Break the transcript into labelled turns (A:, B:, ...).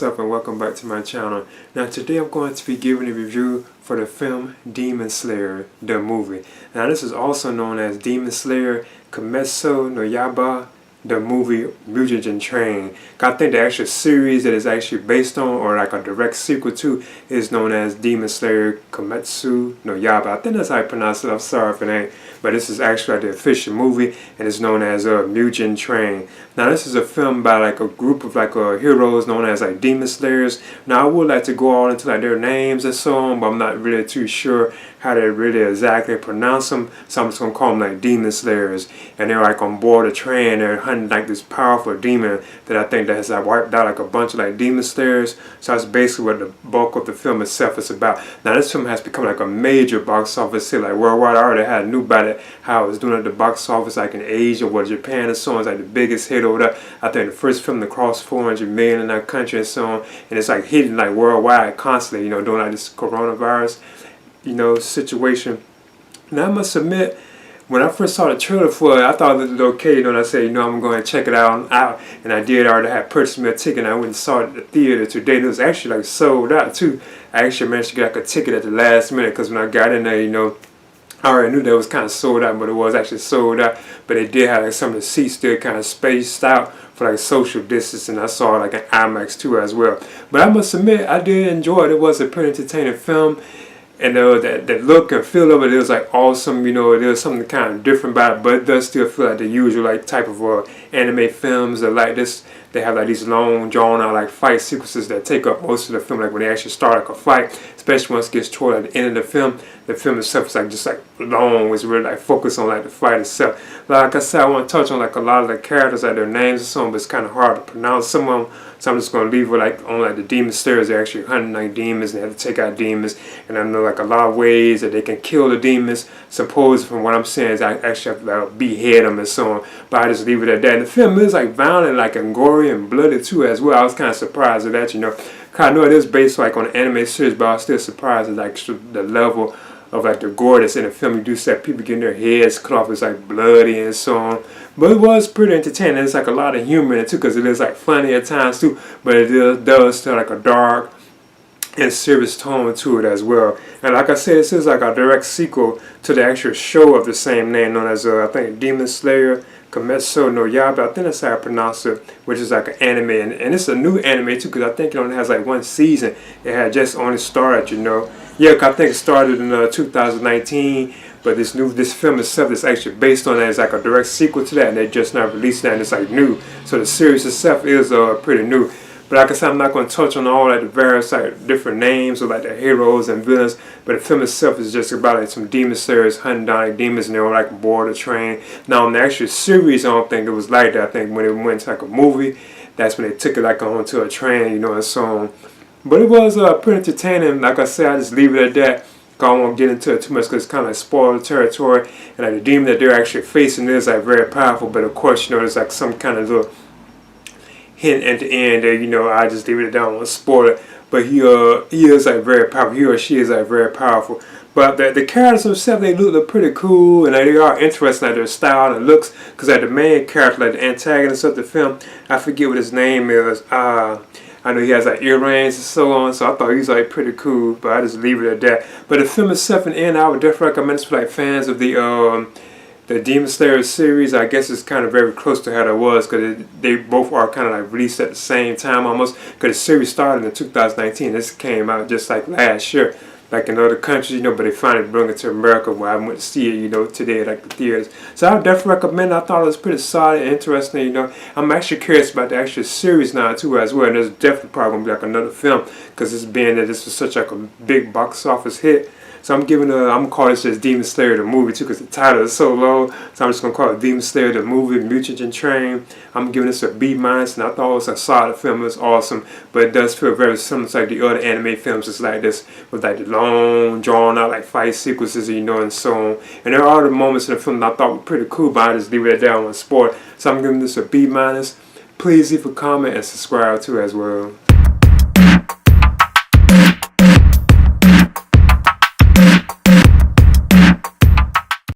A: myself and welcome back to my channel. Now today I'm going to be giving a review for the film Demon Slayer, the movie. Now this is also known as Demon Slayer Kimetsu no Yaiba, the movie Mugen Train. I think the actual series that is actually based on, or like a direct sequel to, is known as Demon Slayer Kimetsu no Yaiba. I think that's how I pronounce it. I'm sorry if it ain't. But this is actually like the official movie, and it's known as Mugen Train. Now this is a film by like a group of like heroes known as like Demon Slayers. Now I would like to go all into like their names and so on, but I'm not really too sure how to really exactly pronounce them. So I'm just gonna call them like Demon Slayers. And they're like on board a train. They're hunting like this powerful demon that I think that has like wiped out like a bunch of like Demon Slayers. So that's basically what the bulk of the film itself is about. Now this film has become like a major box office hit like worldwide. I already had knew about it, how it was doing at the box office like in Asia or Japan and so on. It's like the biggest hit over there. I think the first film to cross 400 million in that country and so on. And it's like hitting like worldwide constantly, you know, during like this coronavirus, you know, situation. Now I must admit, when I first saw the trailer for it, I thought it looked okay, you know, and I said, you know, I'm going to check it out, and I did already have purchased me a ticket, and I went and saw it at the theater today, and it was actually like sold out too. I actually managed to get like a ticket at the last minute, because when I got in there, you know, I already knew that it was kind of sold out, but it was actually sold out. But they did have like some of the seats still kind of spaced out for like social distance, and I saw like an IMAX too as well. But I must admit, I did enjoy it. It was a pretty entertaining film. And that look and feel of it is like awesome, you know. There's something kind of different about it, but it does still feel like the usual like type of anime films that like this. They have like these long, drawn out like fight sequences that take up most of the film. Like when they actually start like a fight, especially once it gets toward the end of the film itself is like just like long. It's really like focused on like the fight itself. Like I said, I want to touch on like a lot of the characters, like their names and so on, but it's kind of hard to pronounce some of them. So I'm just going to leave it like on like the demon slayers. They're actually hunting like demons, and they have to take out demons. And I know like a lot of ways that they can kill the demons. Suppose from what I'm saying is I actually have to like, behead them and so on. But I just leave it at that. And the film is like violent, like and gory and bloody too as well. I was kind of surprised at that, you know. Cause I know it is based like on an anime series, but I was still surprised at like the level of like the gore that's in the film. You do see people getting their heads cut off, it's like bloody and so on. But it was pretty entertaining. It's like a lot of humor in it too, because it is like funny at times too. But it does still like a dark and serious tone to it as well. And like I said, this is like a direct sequel to the actual show of the same name, known as I think Demon Slayer Kimetsu no Yaiba. I think that's how I pronounce it, which is like an anime, and it's a new anime too, because I think it only has like one season. It had just only started, you know. Yeah, I think it started in 2019, but this film itself is actually based on that. It's like a direct sequel to that, and they just not released that, and it's like new. So the series itself is pretty new. But like I said, I'm not going to touch on all like the various like different names or like the heroes and villains. But the film itself is just about like some demon slayers hunting down like demons, and they were like aboard a train. Now in the actual series, I don't think it was like that. I think when it went to like a movie, that's when they took it like onto a train, you know, and so on. But it was pretty entertaining. Like I said, I just leave it at that. I don't want to get into it too much because it's kind of like spoiled territory. And like the demon that they're actually facing is like very powerful. But of course, you know, there's like some kind of little hint at the end there, you know. I just leave it down, I won't spoil it. But he is like very powerful. He or she is like very powerful. But the characters themselves, they look pretty cool, and they are interesting, like their style and looks. Because like the main character, like the antagonist of the film, I forget what his name is. I know he has like earrings and so on, so I thought he was like pretty cool. But I just leave it at that. But the film itself, in the end, I would definitely recommend this for like fans of the Demon Slayer series. I guess it's kind of very close to how that was, because they both are kind of like released at the same time almost, because the series started in 2019. This came out just like last year, like in other countries, you know, but they finally brought it to America, where I went to see it, you know, today at like the theaters. So I would definitely recommend it. I thought it was pretty solid and interesting, you know. I'm actually curious about the actual series now too as well, and there's definitely probably going to be like another film, because it's being that this was such like a big box office hit. So I'm going to call this just Demon Slayer the movie too, because the title is so low. So I'm just going to call it Demon Slayer the movie, Mugen Train. I'm giving this a B-, and I thought it was a solid film. It was awesome, but it does feel very similar to like the other anime films just like this, with like the long, drawn out like fight sequences, you know, and so on. And there are other moments in the film that I thought were pretty cool, but I just leave it down on sport. So I'm giving this a B-. Please leave a comment and subscribe too as well.